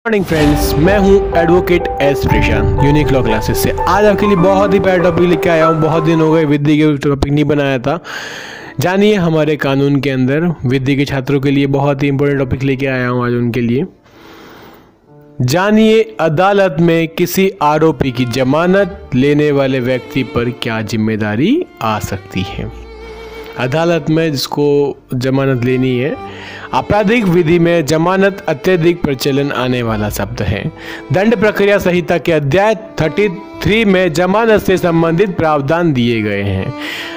Morning friends, मैं हूं advocate S प्रशांत unique law classes से। आज आपके लिए बहुत ही प्यारा टॉपिक लेके आया हूं। बहुत दिन हो गए विद्या के टॉपिक नहीं बनाया था। जानिए हमारे कानून के अंदर विद्या के छात्रों के लिए बहुत ही इंपॉर्टेंट टॉपिक लेके आया हूं आज उनके लिए। जानिए अदालत में किसी आरोपी की जमानत लेने वाले व्यक्ति पर क्या जिम्मेदारी आ सकती है। अदालत में जिसको जमानत लेनी है, आपराधिक विधि में जमानत अत्यधिक प्रचलन आने वाला शब्द है। दंड प्रक्रिया संहिता के अध्याय 33 में जमानत से संबंधित प्रावधान दिए गए हैं।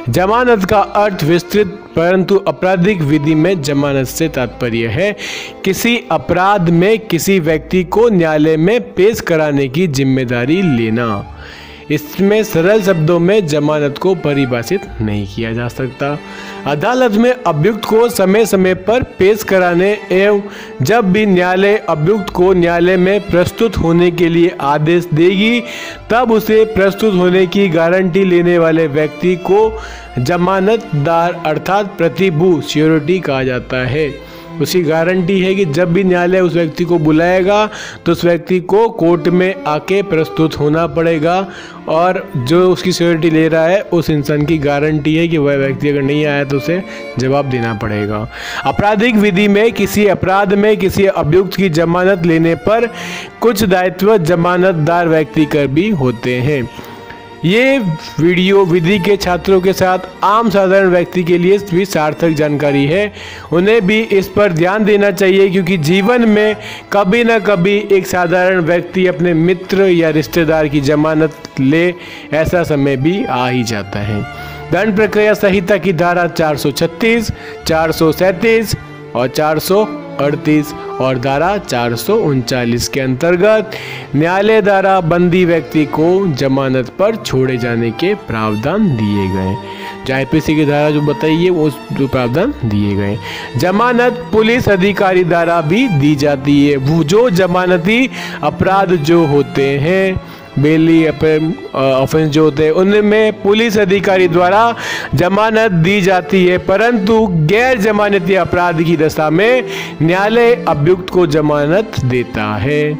जमानत का अर्थ विस्तृत, परंतु आपराधिक विधि में जमानत से तात्पर्य है किसी अपराध में किसी व्यक्ति को न्यायालय में पेश कराने की जिम्मेदारी लेना। इसमें सरल शब्दों में जमानत को परिभाषित नहीं किया जा सकता। अदालत में अभियुक्त को समय समय पर पेश कराने एवं जब भी न्यायालय अभियुक्त को न्यायालय में प्रस्तुत होने के लिए आदेश देगी, तब उसे प्रस्तुत होने की गारंटी लेने वाले व्यक्ति को जमानतदार अर्थात प्रतिभू श्योरिटी कहा जाता है। उसकी गारंटी है कि जब भी न्यायालय उस व्यक्ति को बुलाएगा तो उस व्यक्ति को कोर्ट में आके प्रस्तुत होना पड़ेगा, और जो उसकी सिक्योरिटी ले रहा है उस इंसान की गारंटी है कि वह व्यक्ति अगर नहीं आया तो उसे जवाब देना पड़ेगा। आपराधिक विधि में किसी अपराध में किसी अभियुक्त की जमानत लेने पर कुछ दायित्व जमानतदार व्यक्ति कर भी होते हैं। ये वीडियो विधि के छात्रों के साथ आम साधारण व्यक्ति के लिए भी सार्थक जानकारी है। उन्हें भी इस पर ध्यान देना चाहिए, क्योंकि जीवन में कभी न कभी एक साधारण व्यक्ति अपने मित्र या रिश्तेदार की जमानत ले, ऐसा समय भी आ ही जाता है। दंड प्रक्रिया संहिता की धारा 436, 437 और 438 और धारा 439 के अंतर्गत न्यायालय द्वारा बंदी व्यक्ति को जमानत पर छोड़े जाने के प्रावधान दिए गए। जो आईपीसी की धारा जो बताइए उस प्रावधान दिए गए। जमानत पुलिस अधिकारी द्वारा भी दी जाती है। वो जो जमानती अपराध जो होते हैं, बेली ऑफेंस जो होते हैं, उनमें पुलिस अधिकारी द्वारा जमानत दी जाती है, परंतु गैर जमानती अपराध की दशा में न्यायालय अभियुक्त को जमानत देता है।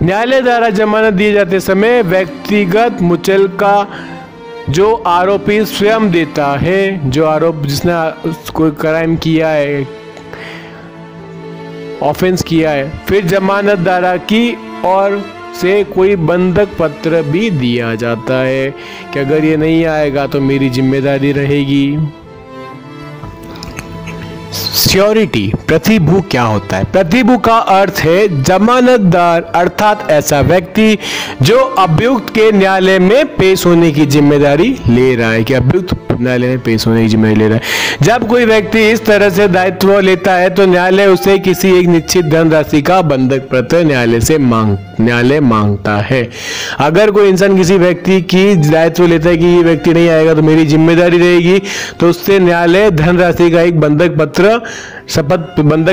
न्यायालय द्वारा जमानत दिए जाते समय व्यक्तिगत मुचलका जो आरोपी स्वयं देता है, जो आरोप जिसने कोई क्राइम किया है, ऑफेंस किया है, फिर जमानतदार की और से कोई बंधक पत्र भी दिया जाता है कि अगर ये नहीं आएगा तो मेरी जिम्मेदारी रहेगी। श्योरिटी प्रतिभू क्या होता है? प्रतिभू का अर्थ है जमानतदार अर्थात ऐसा व्यक्ति जो अभियुक्त के न्यायालय में पेश होने की जिम्मेदारी ले रहा है, कि अभियुक्त न्यायालय में पेश होने की जिम्मेदारी ले रहा है। जब कोई व्यक्ति इस तरह से दायित्व लेता है तो न्यायालय उसे किसी एक निश्चित धनराशि का बंधक पत्र न्यायालय मांगता है। अगर कोई इंसान किसी व्यक्ति की दायित्व लेता है कि ये व्यक्ति नहीं आएगा तो मेरी जिम्मेदारी रहेगी, तो उससे न्यायालय धनराशि का एक बंधक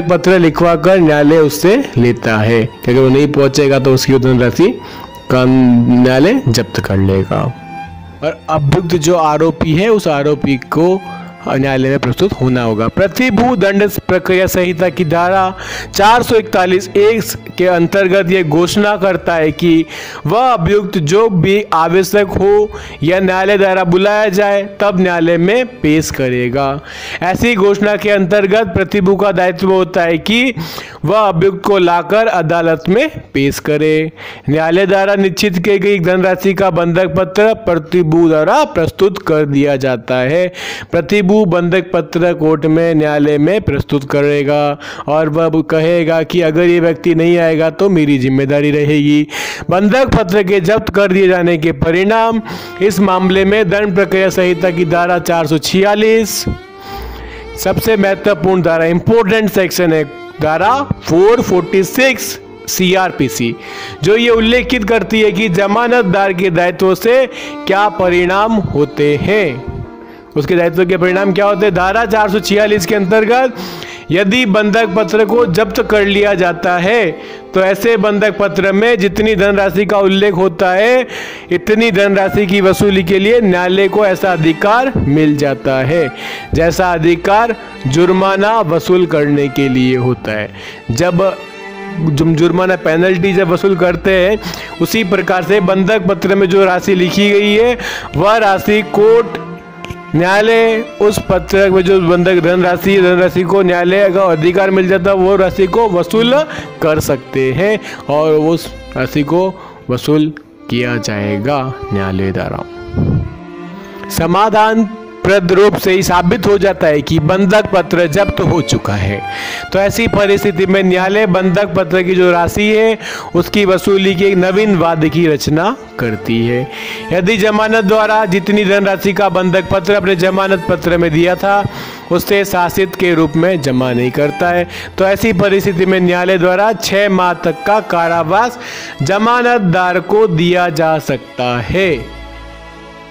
पत्र लिखवा कर न्यायालय उससे लेता है कि अगर वो नहीं पहुंचेगा तो उसकी धनराशि का न्यायालय जब्त कर लेगा। और अभियुक्त जो आरोपी है उस आरोपी को न्यायालय में प्रस्तुत होना होगा। प्रतिभू दंड प्रक्रिया संहिता की धारा 441 के अंतर्गत यह घोषणा करता है कि वह अभियुक्त जो भी आवश्यक हो या न्यायालय द्वारा बुलाया जाए तब न्यायालय में पेश करेगा। ऐसी घोषणा के अंतर्गत प्रतिभू का दायित्व होता है कि वह अभियुक्त को लाकर अदालत में पेश करे। न्यायालय द्वारा निश्चित की गई धनराशि का बंधक पत्र प्रतिभू द्वारा प्रस्तुत कर दिया जाता है। प्रतिभू बंधक पत्र कोर्ट में न्यायालय में प्रस्तुत करेगा और वह कहेगा कि अगर ये व्यक्ति नहीं आएगा तो मेरी जिम्मेदारी रहेगी। बंधक पत्र के जब्त कर दिए जाने के परिणाम इस मामले में दंड प्रक्रिया संहिता की धारा 446 सबसे महत्वपूर्ण धारा, इंपोर्टेंट सेक्शन है धारा 446 CRPC, जो ये उल्लेखित करती है कि जमानतदार के दायित्व से क्या परिणाम होते हैं। उसके दायित्व के परिणाम क्या होते हैं? धारा 446 के अंतर्गत यदि बंधक पत्र को जब्त कर लिया जाता है तो ऐसे बंधक पत्र में जितनी धनराशि का उल्लेख होता है इतनी धनराशि की वसूली के लिए न्यायालय को ऐसा अधिकार मिल जाता है, जैसा अधिकार जुर्माना वसूल करने के लिए होता है। जब जुर्माना पेनल्टी जब वसूल करते हैं, उसी प्रकार से बंधक पत्र में जो राशि लिखी गई है वह राशि कोर्ट न्यायालय उस पत्र में जो बंधक धनराशि को न्यायालय का अधिकार मिल जाता है, वो राशि को वसूल कर सकते हैं और उस राशि को वसूल किया जाएगा न्यायालय द्वारा। समाधान प्रद रूप से ही साबित हो जाता है कि बंधक पत्र जब्त हो चुका है, तो ऐसी परिस्थिति में न्यायालय बंधक पत्र की जो राशि है उसकी वसूली की एक नवीन वाद की रचना करती है। यदि जमानत द्वारा जितनी धनराशि का बंधक पत्र अपने जमानत पत्र में दिया था उससे शासित के रूप में जमा नहीं करता है, तो ऐसी परिस्थिति में न्यायालय द्वारा 6 माह तक का कारावास जमानतदार को दिया जा सकता है।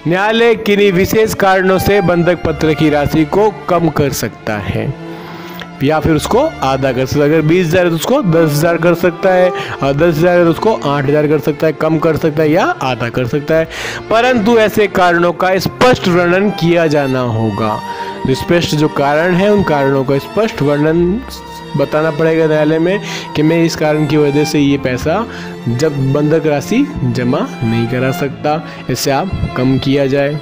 न्यायालय किन्हीं विशेष कारणों से बंधक पत्र की राशि को कम कर सकता है या फिर उसको आधा कर सकता है। अगर 20,000 है तो उसको 10,000 कर सकता है, और 10,000 है तो उसको 8,000 कर सकता है, कम कर सकता है या आधा कर सकता है। परंतु ऐसे कारणों का स्पष्ट वर्णन किया जाना होगा। स्पष्ट जो कारण है उन कारणों का स्पष्ट वर्णन बताना पड़ेगा न्यायालय में कि मैं इस कारण की वजह से ये पैसा जब बंधक राशि जमा नहीं करा सकता, इससे आप कम किया जाए।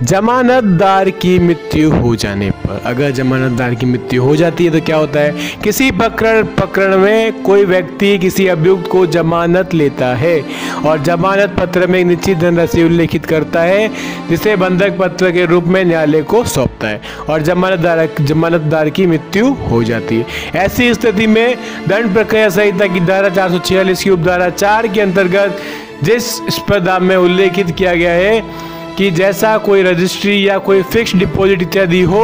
जमानतदार की मृत्यु हो जाने पर, अगर जमानतदार की मृत्यु हो जाती है तो क्या होता है, किसी प्रकरण में कोई व्यक्ति किसी अभियुक्त को जमानत लेता है और जमानत पत्र में एक निश्चित धनराशि उल्लेखित करता है जिसे बंधक पत्र के रूप में न्यायालय को सौंपता है और जमानतदार की मृत्यु हो जाती है। ऐसी स्थिति में दंड प्रक्रिया संहिता की धारा 446 की उपधारा 4 के अंतर्गत जिस स्पर्धा में उल्लेखित किया गया है कि जैसा कोई रजिस्ट्री या कोई फिक्स डिपॉजिट इत्यादि हो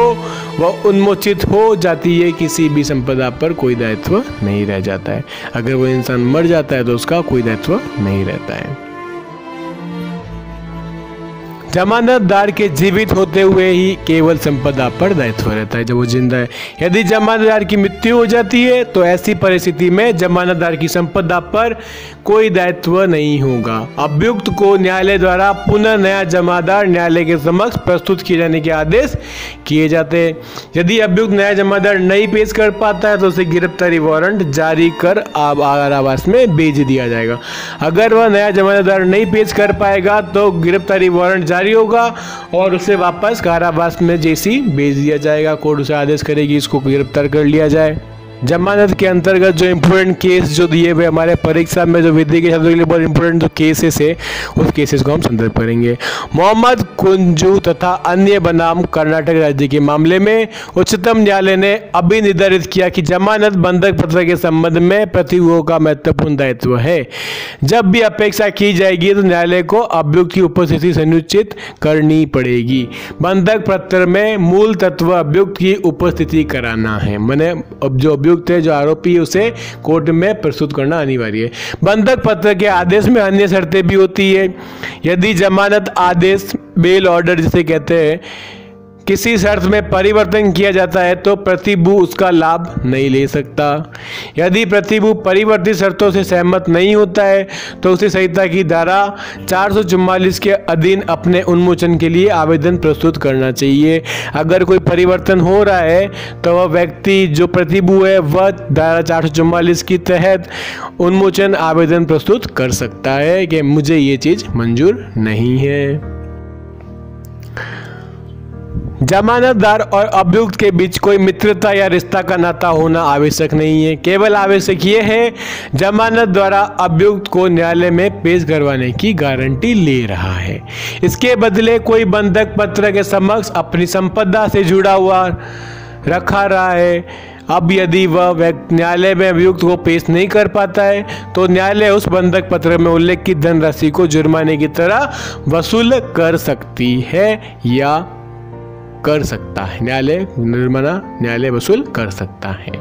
वह उन्मोचित हो जाती है, किसी भी संपदा पर कोई दायित्व नहीं रह जाता है। अगर वो इंसान मर जाता है तो उसका कोई दायित्व नहीं रहता है। जमानतदार के जीवित होते हुए ही केवल संपदा पर दायित्व रहता है जब वो जिंदा है। यदि जमानतदार की मृत्यु हो जाती है तो ऐसी परिस्थिति में जमानतदार की संपदा पर कोई दायित्व नहीं होगा। अभियुक्त को न्यायालय द्वारा पुनः नया जमादार न्यायालय के समक्ष प्रस्तुत किए जाने के आदेश किए जाते हैं। यदि अभियुक्त नया जमादार नहीं पेश कर पाता है तो उसे गिरफ्तारी वारंट जारी कर कारावास में भेज दिया जाएगा। अगर वह नया जमानतदार नहीं पेश कर पाएगा तो गिरफ्तारी वारंट जारी होगा और उसे वापस कारावास में जैसी भेज दिया जाएगा। कोर्ट उसे आदेश करेगी इसको गिरफ्तार कर लिया जाए। जमानत के अंतर्गत जो इम्पोर्टेंट केस जो दिए हुए हमारे परीक्षा में जो विधि के छात्रों के लिए बहुत इंपॉर्टेंट जो केसेस है उस केसेस को हम संदर्भ करेंगे। मोहम्मद कुंजू तथा अन्य बनाम कर्नाटक राज्य के मामले में उच्चतम न्यायालय ने अभी निर्धारित किया कि जमानत बंधक पत्र के संबंध में प्रतिभूओं का महत्वपूर्ण दायित्व है। जब भी अपेक्षा की जाएगी तो न्यायालय को अभियुक्त की उपस्थिति सुनिश्चित करनी पड़ेगी। बंधक पत्र में मूल तत्व अभियुक्त की उपस्थिति कराना है, मैंने अब जो अभियुक्त है जो आरोपी है उसे कोर्ट में प्रस्तुत करना अनिवार्य है। बंधक पत्र के आदेश में अन्य शर्तें भी होती है। यदि जमानत आदेश बेल ऑर्डर जिसे कहते हैं किसी शर्त में परिवर्तन किया जाता है तो प्रतिभू उसका लाभ नहीं ले सकता। यदि प्रतिभू परिवर्तित शर्तों से सहमत नहीं होता है तो उसे संहिता की धारा 444 के अधीन अपने उन्मोचन के लिए आवेदन प्रस्तुत करना चाहिए। अगर कोई परिवर्तन हो रहा है तो वह व्यक्ति जो प्रतिभू है वह धारा 444 के तहत उन्मोचन आवेदन प्रस्तुत कर सकता है कि मुझे ये चीज़ मंजूर नहीं है। जमानतदार और अभियुक्त के बीच कोई मित्रता या रिश्ता का नाता होना आवश्यक नहीं है। केवल आवश्यक ये है जमानत द्वारा अभियुक्त को न्यायालय में पेश करवाने की गारंटी ले रहा है। इसके बदले कोई बंधक पत्र के समक्ष अपनी संपदा से जुड़ा हुआ रखा रहा है। अब यदि वह न्यायालय में अभियुक्त को पेश नहीं कर पाता है तो न्यायालय उस बंधक पत्र में उल्लेखित धनराशि को जुर्माने की तरह वसूल कर सकती है या कर सकता है। न्यायालय वसूल कर सकता है।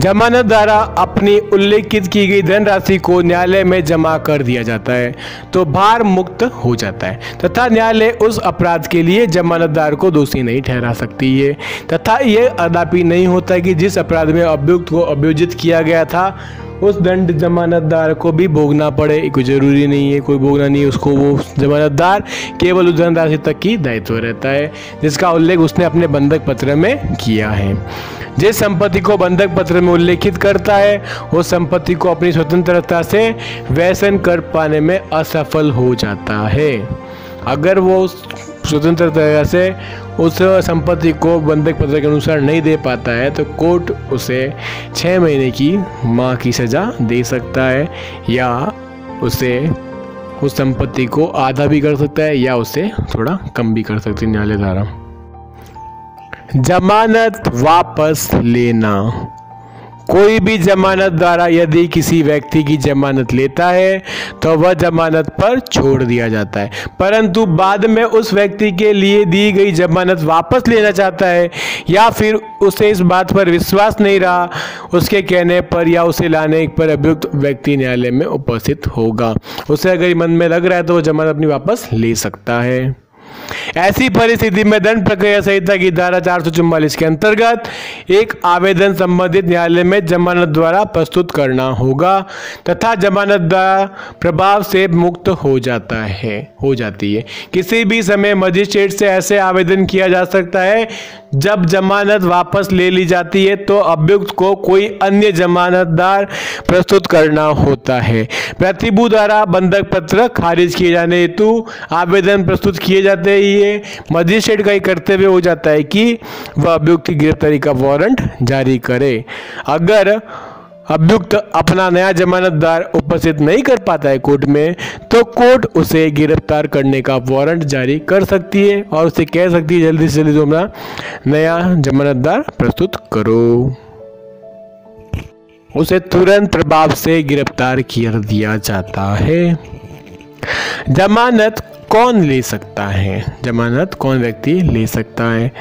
जमानत द्वारा अपनी उल्लेखित की गई धनराशि को न्यायालय में जमा कर दिया जाता है तो भार मुक्त हो जाता है तथा न्यायालय उस अपराध के लिए जमानतदार को दोषी नहीं ठहरा सकती है तथा यह कदापि नहीं होता कि जिस अपराध में अभियुक्त को अभियोजित किया गया था उस दंड जमानतदार को भी भोगना पड़े, कोई ज़रूरी नहीं है, कोई भोगना नहीं है उसको, वो जमानतदार केवल उस धनराशि तक की दायित्व रहता है जिसका उल्लेख उसने अपने बंधक पत्र में किया है। जिस संपत्ति को बंधक पत्र में उल्लेखित करता है उस संपत्ति को अपनी स्वतंत्रता से व्यसन कर पाने में असफल हो जाता है। अगर वो स्वतंत्र तरह से उस संपत्ति को बंधक पत्र के अनुसार नहीं दे पाता है तो कोर्ट उसे 6 महीने की मां की सज़ा दे सकता है, या उसे उस संपत्ति को आधा भी कर सकता है या उसे थोड़ा कम भी कर सकती है न्यायालय द्वारा। जमानत वापस लेना। कोई भी जमानत द्वारा यदि किसी व्यक्ति की जमानत लेता है तो वह जमानत पर छोड़ दिया जाता है, परंतु बाद में उस व्यक्ति के लिए दी गई जमानत वापस लेना चाहता है या फिर उसे इस बात पर विश्वास नहीं रहा उसके कहने पर या उसे लाने पर अभियुक्त व्यक्ति न्यायालय में उपस्थित होगा। उसे अगर मन में लग रहा है तो वह जमानत अपनी वापस ले सकता है। ऐसी परिस्थिति में दंड प्रक्रिया संहिता की धारा 444 के अंतर्गत एक आवेदन संबंधित न्यायालय में जमानत द्वारा प्रस्तुत करना होगा तथा जमानत द्वारा प्रभाव से मुक्त हो जाती है। किसी भी समय मजिस्ट्रेट से ऐसे आवेदन किया जा सकता है। जब जमानत वापस ले ली जाती है तो अभियुक्त को कोई अन्य जमानतदार प्रस्तुत करना होता है। प्रतिभू द्वारा बंधक पत्र खारिज किए जाने हेतु आवेदन प्रस्तुत किए जाते ही ये मजिस्ट्रेट का ही कर्तव्य हो जाता है कि वह अभियुक्त की गिरफ्तारी का वारंट जारी करे। अगर अभियुक्त अपना नया जमानतदार उपस्थित नहीं कर पाता है कोर्ट में तो कोर्ट उसे गिरफ्तार करने का वारंट जारी कर सकती है और उसे कह सकती है जल्दी से जल्दी अपना नया जमानतदार प्रस्तुत करो। उसे तुरंत प्रभाव से गिरफ्तार कर दिया जाता है। जमानत कौन ले सकता है? जमानत कौन व्यक्ति ले सकता है?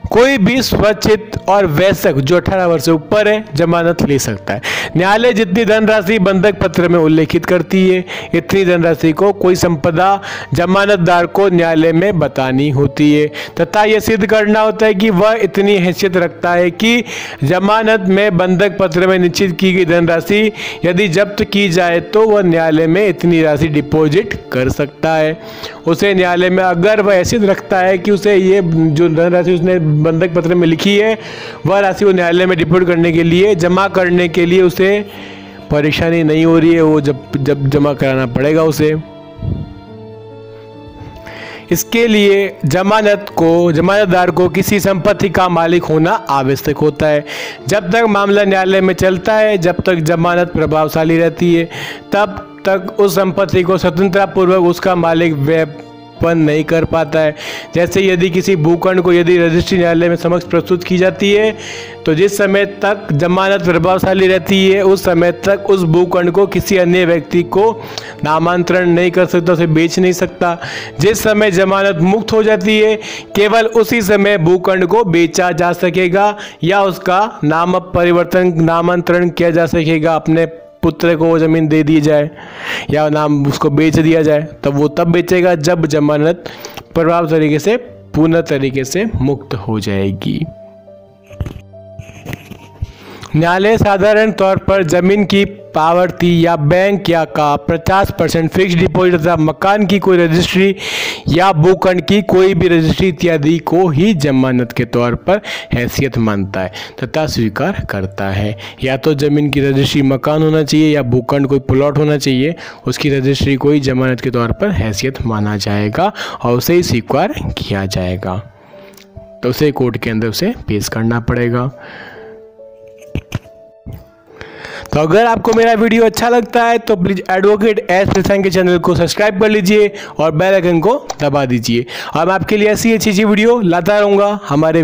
कोई भी स्वचित और वयस्क जो 18 वर्ष से ऊपर है जमानत ले सकता है। न्यायालय जितनी धनराशि बंधक पत्र में उल्लेखित करती है इतनी धनराशि को कोई संपदा जमानतदार को न्यायालय में बतानी होती है तथा यह सिद्ध करना होता है कि वह इतनी हैसियत रखता है कि जमानत में बंधक पत्र में निश्चित की गई धनराशि यदि जब्त की जाए तो वह न्यायालय में इतनी राशि डिपॉजिट कर सकता है। उसे न्यायालय में अगर वह हैसियत रखता है कि उसे ये जो धनराशि उसने बंधक पत्र में लिखी है वह राशि वो न्यायालय में डिपॉजिट करने के लिए जमा करने के लिए उसे परेशानी नहीं हो रही है, वो जब जमा कराना पड़ेगा उसे। इसके लिए जमानतदार को किसी संपत्ति का मालिक होना आवश्यक होता है। जब तक मामला न्यायालय में चलता है, जब तक जमानत प्रभावशाली रहती है, तब तक उस संपत्ति को स्वतंत्रतापूर्वक उसका मालिक व्यापन नहीं कर पाता है। जैसे यदि किसी भूखंड को यदि रजिस्ट्री न्यायालय में समक्ष प्रस्तुत की जाती है तो जिस समय तक जमानत प्रभावशाली रहती है उस समय तक उस भूखंड को किसी अन्य व्यक्ति को नामांतरण नहीं कर सकता, उसे बेच नहीं सकता। जिस समय जमानत मुक्त हो जाती है केवल उसी समय भूखंड को बेचा जा सकेगा या उसका नामांतरण किया जा सकेगा, अपने पुत्र को वो जमीन दे दी जाए या नाम उसको बेच दिया जाए। तब वो तब बेचेगा जब जमानत प्रभाव तरीके से पूर्ण तरीके से मुक्त हो जाएगी। न्यायालय साधारण तौर पर जमीन की पावर्टी या बैंक या का 50% फिक्स डिपॉजिट तथा मकान की कोई रजिस्ट्री या भूखंड की कोई भी रजिस्ट्री इत्यादि को ही जमानत के तौर पर हैसियत मानता है तथा स्वीकार करता है। या तो जमीन की रजिस्ट्री मकान होना चाहिए या भूखंड कोई प्लॉट होना चाहिए, उसकी रजिस्ट्री को ही जमानत के तौर पर हैसियत माना जाएगा और उसे ही स्वीकार किया जाएगा। तो उसे कोर्ट के अंदर उसे पेश करना पड़ेगा। तो अगर आपको मेरा वीडियो अच्छा लगता है तो प्लीज़ एडवोकेट एस प्रसन्न के चैनल को सब्सक्राइब कर लीजिए और बेल आइकन को दबा दीजिए और मैं आपके लिए ऐसी अच्छी वीडियो लाता रहूँगा हमारे